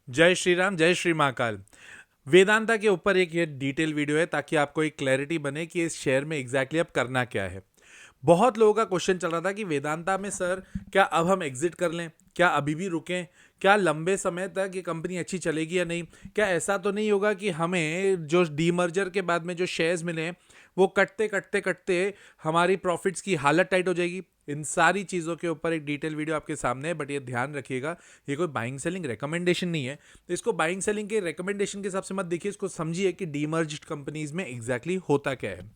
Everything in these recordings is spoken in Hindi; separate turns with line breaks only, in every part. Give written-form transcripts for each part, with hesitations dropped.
जय श्री राम, जय श्री महाकाल। वेदांता के ऊपर एक ये डिटेल वीडियो है ताकि आपको एक क्लैरिटी बने कि इस शेयर में एग्जैक्टली अब करना क्या है। बहुत लोगों का क्वेश्चन चल रहा था कि वेदांता में सर क्या अब हम एग्जिट कर लें, क्या अभी भी रुकें, क्या लंबे समय तक ये कंपनी अच्छी चलेगी या नहीं, क्या ऐसा तो नहीं होगा कि हमें जो डीमर्जर के बाद में जो शेयर्स मिले हैं वो कटते कटते कटते हमारी प्रॉफिट्स की हालत टाइट हो जाएगी। इन सारी चीज़ों के ऊपर एक डिटेल वीडियो आपके सामने है, बट ये ध्यान रखिएगा ये कोई बाइंग सेलिंग रिकमेंडेशन नहीं है। तो इसको बाइंग सेलिंग के रिकमेंडेशन के हिसाब से मत देखिए, इसको समझिए कि डीमर्ज्ड कंपनीज में एग्जैक्टली होता क्या है।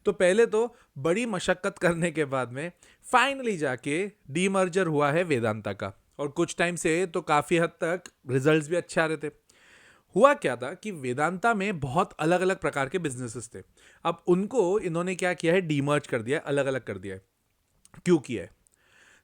तो पहले तो बड़ी मशक्कत करने के बाद में फाइनली जाके डीमर्जर हुआ है वेदांता का, और कुछ टाइम से तो काफ़ी हद तक रिजल्ट्स भी अच्छे आ रहे थे। हुआ क्या था कि वेदांता में बहुत अलग अलग प्रकार के बिजनेसेस थे। अब उनको इन्होंने क्या किया है, डीमर्ज कर दिया है, अलग अलग कर दिया है। क्यों किया है?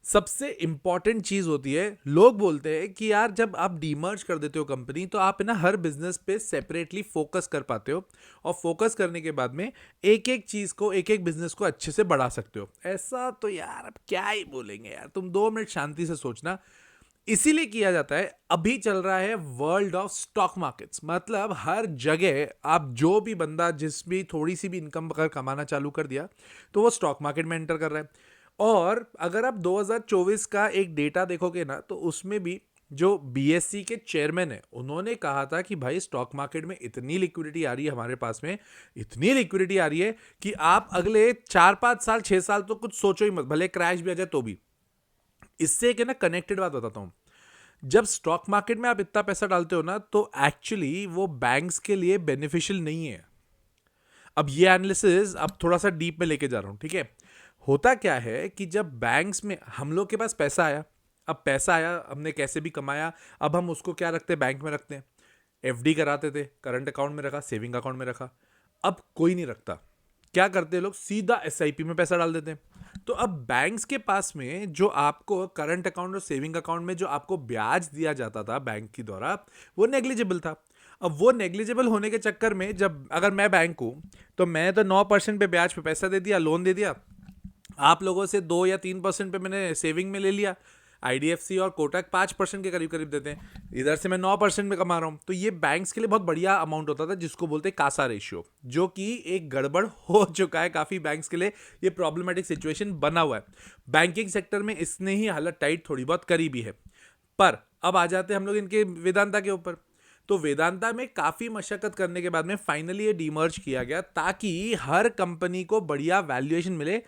सबसे इंपॉर्टेंट चीज होती है, लोग बोलते हैं कि यार जब आप डीमर्ज कर देते हो कंपनी तो आप ना हर बिजनेस पे सेपरेटली फोकस कर पाते हो, और फोकस करने के बाद में एक एक चीज को, एक एक बिजनेस को अच्छे से बढ़ा सकते हो। ऐसा तो यार अब क्या ही बोलेंगे यार, तुम 2 मिनट शांति से सोचना। इसीलिए किया जाता है। अभी चल रहा है वर्ल्ड ऑफ स्टॉक मार्केट्स, मतलब हर जगह आप जो भी बंदा जिस भी थोड़ी सी भी इनकम अगर कमाना चालू कर दिया तो वो स्टॉक मार्केट में एंटर कर रहा है। और अगर आप 2024 का एक डेटा देखोगे ना तो उसमें भी जो बीएससी के चेयरमैन है उन्होंने कहा था कि भाई स्टॉक मार्केट में इतनी लिक्विडिटी आ रही है हमारे पास में, इतनी लिक्विडिटी आ रही है कि आप अगले 4 5 साल 6 साल तो कुछ सोचो ही मत, भले क्रैश भी आ जाए तो भी। इससे एक है ना कनेक्टेड बात बताता हूं। जब स्टॉक मार्केट में आप इतना पैसा डालते हो ना तो एक्चुअली वो बैंक्स के लिए बेनिफिशियल नहीं है। अब ये एनालिसिस अब थोड़ा सा डीप में लेके जा रहा हूं, ठीक है। होता क्या है कि जब बैंक्स में हम लोग के पास पैसा आया, अब पैसा आया हमने कैसे भी कमाया, अब हम उसको क्या रखते हैं, बैंक में रखते हैं। एफडी कराते थे, करंट अकाउंट में रखा, सेविंग अकाउंट में रखा। अब कोई नहीं रखता। क्या करते हैं लोग, सीधा एसआईपी में पैसा डाल देते हैं। तो अब बैंक्स के पास में जो आपको करंट अकाउंट और सेविंग अकाउंट में जो आपको ब्याज दिया जाता था बैंक के द्वारा, वो नेग्लिजिबल था। अब वो नेग्लिजिबल होने के चक्कर में जब अगर मैं बैंक हूं तो मैं तो 9% पे ब्याज पे पैसा दे दिया, लोन दे दिया। आप लोगों से 2 या 3% पे मैंने सेविंग में ले लिया। आईडीएफसी और कोटक 5% के करीब करीब देते हैं, इधर से मैं 9% में कमा रहा हूं। तो ये बैंक्स के लिए बहुत बढ़िया अमाउंट होता था जिसको बोलते हैं कासा रेशियो, जो कि एक गड़बड़ हो चुका है काफी बैंक्स के लिए। ये प्रॉब्लमेटिक सिचुएशन बना हुआ है बैंकिंग सेक्टर में, इसने ही हालत टाइट थोड़ी बहुत करी भी है। पर अब आ जाते हैं हम लोग इनके वेदांता के ऊपर। तो वेदांता में काफी मशक्कत करने के बाद में फाइनली ये डीमर्ज किया गया ताकि हर कंपनी को बढ़िया वैल्यूएशन मिले।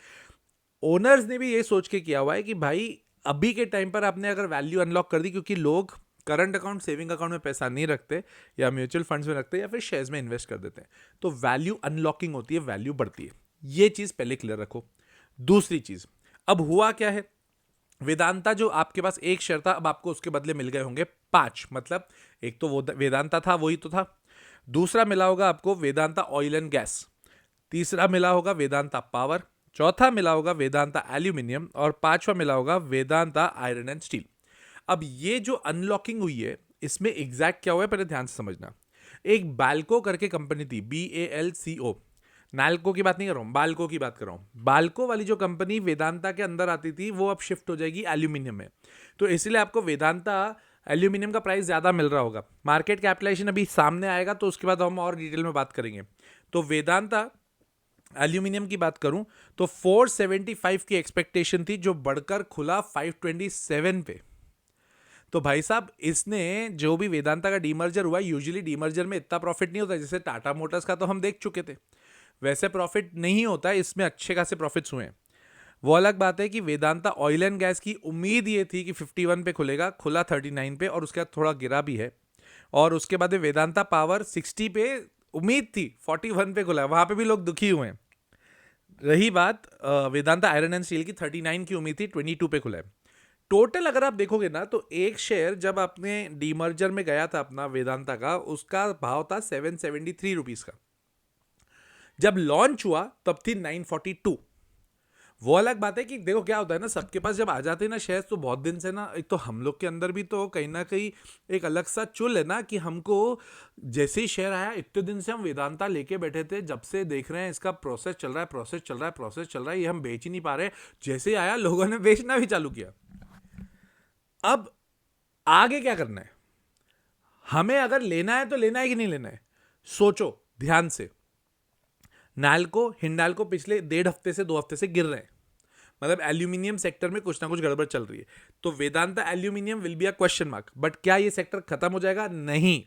ओनर्स ने भी ये सोच के किया हुआ है कि भाई अभी के टाइम पर आपने अगर वैल्यू अनलॉक कर दी, क्योंकि लोग करंट अकाउंट सेविंग अकाउंट में पैसा नहीं रखते, या म्यूचुअल फंड्स में रखते हैं, या फिर शेयर्स में इन्वेस्ट कर देते हैं, तो वैल्यू अनलॉकिंग होती है, वैल्यू बढ़ती है। ये चीज पहले क्लियर रखो। दूसरी चीज, अब हुआ क्या है, वेदांता जो आपके पास एक शेयर था अब आपको उसके बदले मिल गए होंगे 5, मतलब एक तो वो वेदांता था वही तो था, दूसरा मिला होगा आपको वेदांता ऑयल एंड गैस, तीसरा मिला होगा वेदांता पावर, चौथा मिला होगा वेदांता एल्यूमिनियम, और पांचवा मिला होगा वेदांता आयरन एंड स्टील। अब ये जो अनलॉकिंग हुई है इसमें एग्जैक्ट क्या हुआ है पहले ध्यान से समझना। एक बाल्को करके कंपनी थी, BALCO, नाल्को की बात नहीं कर रहा हूं, बाल्को की बात कर रहा हूं। बाल्को वाली जो कंपनी वेदांता के अंदर आती थी वो अब शिफ्ट हो जाएगी एल्यूमिनियम में। तो इसलिए आपको वेदांता एल्यूमिनियम का प्राइस ज्यादा मिल रहा होगा। मार्केट कैपिटलाइजेशन अभी सामने आएगा तो उसके बाद हम और डिटेल में बात करेंगे। तो वेदांता एल्यूमिनियम की बात करूं तो 475 की एक्सपेक्टेशन थी, जो बढ़कर खुला 527 पे। तो भाई साहब इसने जो भी वेदांता का डीमर्जर हुआ, यूजुअली डीमर्जर में इतना प्रॉफिट नहीं होता, जैसे टाटा मोटर्स का तो हम देख चुके थे, वैसे प्रॉफिट नहीं होता है, इसमें अच्छे खासे प्रॉफिट्स हुए हैं। वो अलग बात है कि वेदांता ऑयल एंड गैस की उम्मीद ये थी कि 51 पे खुलेगा, खुला 39 पे, और उसके बाद थोड़ा गिरा भी है। और उसके बाद वेदांता पावर 60 पे उम्मीद थी, 41 पे खुला है, वहां पे भी लोग दुखी हुए हैं। रही बात वेदांता आयरन एंड स्टील की, 39 की उम्मीद थी, 22 पे खुला है। टोटल अगर आप देखोगे ना तो एक शेयर जब आपने डीमर्जर में गया था अपना वेदांता का, उसका भाव था 773 रुपीज का। जब लॉन्च हुआ तब थी 942। वो अलग बात है कि देखो क्या होता है ना, सबके पास जब आ जाते हैं ना शेयर्स तो बहुत दिन से ना, एक तो हम लोग के अंदर भी तो कहीं ना कहीं एक अलग सा चुल है ना कि हमको जैसे ही शेयर आया इतने दिन से हम वेदांता लेके बैठे थे, जब से देख रहे हैं इसका प्रोसेस चल रहा है, प्रोसेस चल रहा है, प्रोसेस चल रहा है, ये हम बेच ही नहीं पा रहे। जैसे ही आया लोगों ने बेचना भी चालू किया। अब आगे क्या करना है, हमें अगर लेना है तो लेना है कि नहीं लेना है, सोचो ध्यान से। नाल्को हिंडाल्को पिछले 1.5 हफ्ते से 2 हफ्ते से गिर रहे हैं, मतलब एल्यूमिनियम सेक्टर में कुछ ना कुछ गड़बड़ चल रही है। तो Vedanta aluminium will be a question mark, but क्या ये सेक्टर खत्म हो जाएगा? नहीं।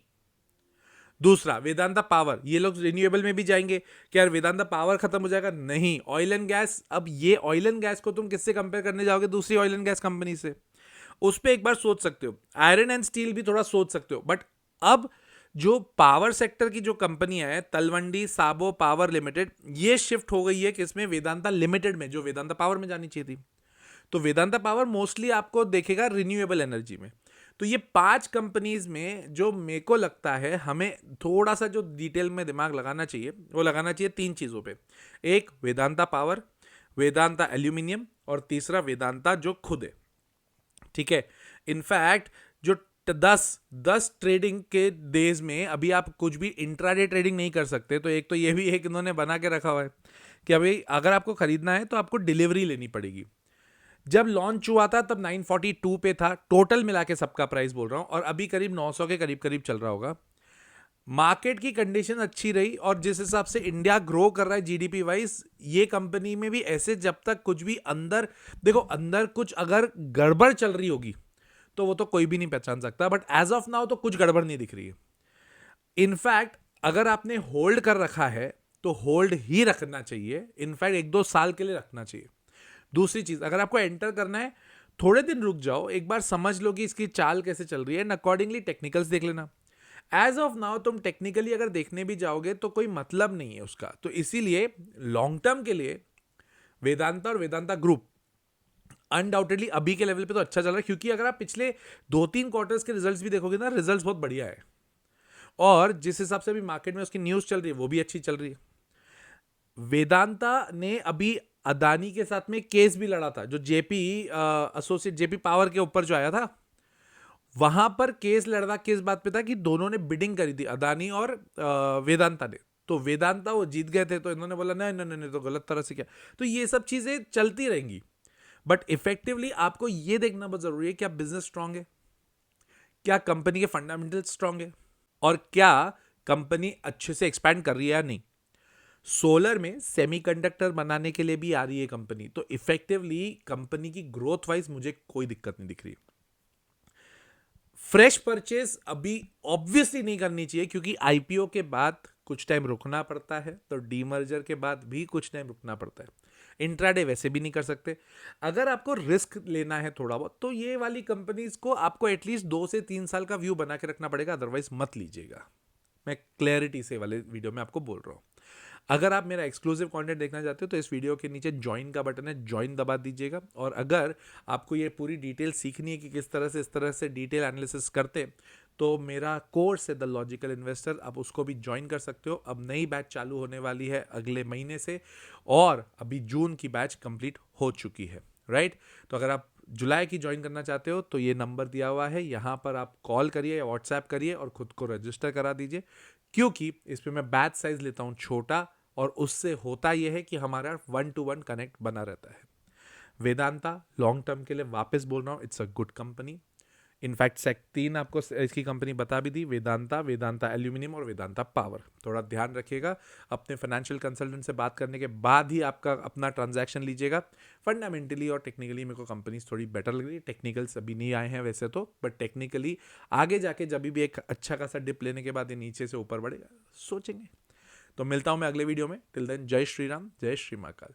दूसरा वेदांता पावर, ये लोग रिन्यूएबल में भी जाएंगे, क्या वेदांता पावर खत्म हो जाएगा? नहीं। ऑयल एंड गैस, अब ये ऑयल एंड गैस को तुम किससे कंपेयर करने जाओगे? दूसरी ऑयल एंड गैस कंपनी से। उस पर एक बार सोच सकते हो। आयरन एंड स्टील भी थोड़ा सोच सकते हो, बट अब जो पावर सेक्टर की जो कंपनियां है, तलवंडी साबो पावर लिमिटेड, ये शिफ्ट हो गई है किसमें? वेदांता लिमिटेड में, जो वेदांता पावर में जानी चाहिए थी। तो वेदांता पावर मोस्टली आपको देखेगा रिन्यूएबल एनर्जी में। तो ये 5 कंपनीज में जो मेरे को लगता है हमें थोड़ा सा जो डिटेल में दिमाग लगाना चाहिए, वो लगाना चाहिए 3 चीजों पे। एक वेदांता पावर, वेदांता एल्यूमिनियम, और तीसरा वेदांता जो खुद है। ठीक है। इनफैक्ट जो 10 ट्रेडिंग के डेज में अभी आप कुछ भी इंट्राडे ट्रेडिंग नहीं कर सकते। तो एक तो ये भी एक इन्होंने बना के रखा हुआ है कि अभी अगर आपको खरीदना है तो आपको डिलीवरी लेनी पड़ेगी। जब लॉन्च हुआ था तब 942 पे था, टोटल मिला के सबका प्राइस बोल रहा हूं, और अभी करीब 900 के करीब करीब चल रहा होगा। मार्केट की कंडीशन अच्छी रही, और जिस हिसाब से इंडिया ग्रो कर रहा है जीडीपी वाइज, ये कंपनी में भी ऐसे जब तक कुछ भी अंदर, देखो अंदर कुछ अगर गड़बड़ चल रही होगी तो वो तो कोई भी नहीं पहचान सकता, बट एज ऑफ नाउ तो कुछ गड़बड़ नहीं दिख रही है। इनफैक्ट अगर आपने होल्ड कर रखा है तो होल्ड ही रखना चाहिए, इनफैक्ट 1-2 साल के लिए रखना चाहिए। दूसरी चीज, अगर आपको एंटर करना है, थोड़े दिन रुक जाओ, एक बार समझ लो कि इसकी चाल कैसे चल रही है, एंड अकॉर्डिंगली टेक्निकल्स देख लेना। एज ऑफ नाउ तुम टेक्निकली अगर देखने भी जाओगे तो कोई मतलब नहीं है उसका। तो इसीलिए लॉन्ग टर्म के लिए वेदांता और वेदांता ग्रुप अनडाउटेडली अभी के लेवल पे तो अच्छा चल रहा है, क्योंकि अगर आप पिछले 2-3 क्वार्टर्स के रिजल्ट्स भी देखोगे ना, रिजल्ट्स बहुत बढ़िया है, और जिस हिसाब से अभी मार्केट में उसकी न्यूज चल रही है वो भी अच्छी चल रही है। वेदांता ने अभी अदानी के साथ में केस भी लड़ा था, जो जेपी एसोसिएट जेपी पावर के ऊपर जो आया था, वहां पर केस लड़ा किस बात पे था कि दोनों ने बिडिंग करी थी, अदानी और वेदांता ने। तो वेदांता वो जीत गए थे, तो इन्होंने बोला नहीं नहीं नहीं, तो गलत तरह से किया। तो ये सब चीजें चलती रहेंगी, बट इफेक्टिवली आपको ये देखना बहुत जरूरी है, क्या बिजनेस स्ट्रांग है, क्या कंपनी के फंडामेंटल स्ट्रांग है, और क्या कंपनी अच्छे से एक्सपैंड कर रही है या नहीं। सोलर में सेमीकंडक्टर बनाने के लिए भी आ रही है कंपनी, तो इफेक्टिवली कंपनी की ग्रोथ वाइज मुझे कोई दिक्कत नहीं दिख रही। फ्रेश परचेज अभी ऑब्वियसली नहीं करनी चाहिए, क्योंकि आईपीओ के बाद कुछ टाइम रुकना पड़ता है, तो डीमर्जर के बाद भी कुछ टाइम रुकना पड़ता है। इंट्राडे वैसे भी नहीं कर सकते। अगर आपको रिस्क लेना है थोड़ा बहुत, तो ये वाली कंपनीज को आपको एटलीस्ट 2 से 3 साल का व्यू बना के रखना पड़ेगा, अदरवाइज मत लीजिएगा। मैं क्लैरिटी से वाले वीडियो में आपको बोल रहा हूं। अगर आप मेरा एक्सक्लूसिव कंटेंट देखना चाहते हो तो इस वीडियो के नीचे ज्वाइन का बटन है, ज्वाइन दबा दीजिएगा। और अगर आपको ये पूरी डिटेल सीखनी है कि किस तरह से इस तरह से डिटेल एनालिसिस करते, तो मेरा कोर्स है द लॉजिकल इन्वेस्टर, आप उसको भी ज्वाइन कर सकते हो। अब नई बैच चालू होने वाली है अगले महीने से, और अभी जून की बैच कंप्लीट हो चुकी है, राइट। तो अगर आप जुलाई की ज्वाइन करना चाहते हो तो ये नंबर दिया हुआ है, यहाँ पर आप कॉल करिए या व्हाट्सएप करिए और खुद को रजिस्टर करा दीजिए, क्योंकि इस पर मैं बैच साइज लेता हूँ छोटा, और उससे होता यह है कि हमारा 1-to-1 कनेक्ट बना रहता है। वेदांता लॉन्ग टर्म के लिए वापस बोल रहा हूँ, it's a good company. In fact 3 आपको इसकी कंपनी बता भी दी, वेदांता, वेदांता एल्यूमिनियम और वेदांता पावर। थोड़ा ध्यान रखिएगा, अपने फाइनेंशियल कंसल्टेंट से बात करने के बाद ही आपका अपना ट्रांजैक्शन लीजिएगा। फंडामेंटली और टेक्निकली मेरे को कंपनीज थोड़ी बेटर लग रही है, टेक्निकल्स अभी नहीं आए हैं वैसे तो, बट टेक्निकली आगे जाके जब भी एक अच्छा खासा डिप लेने के बाद ये नीचे से ऊपर बढ़ेगा, सोचेंगे। तो मिलता हूं मैं अगले वीडियो में। टिल देन जय श्री राम, जय श्री महाकाल।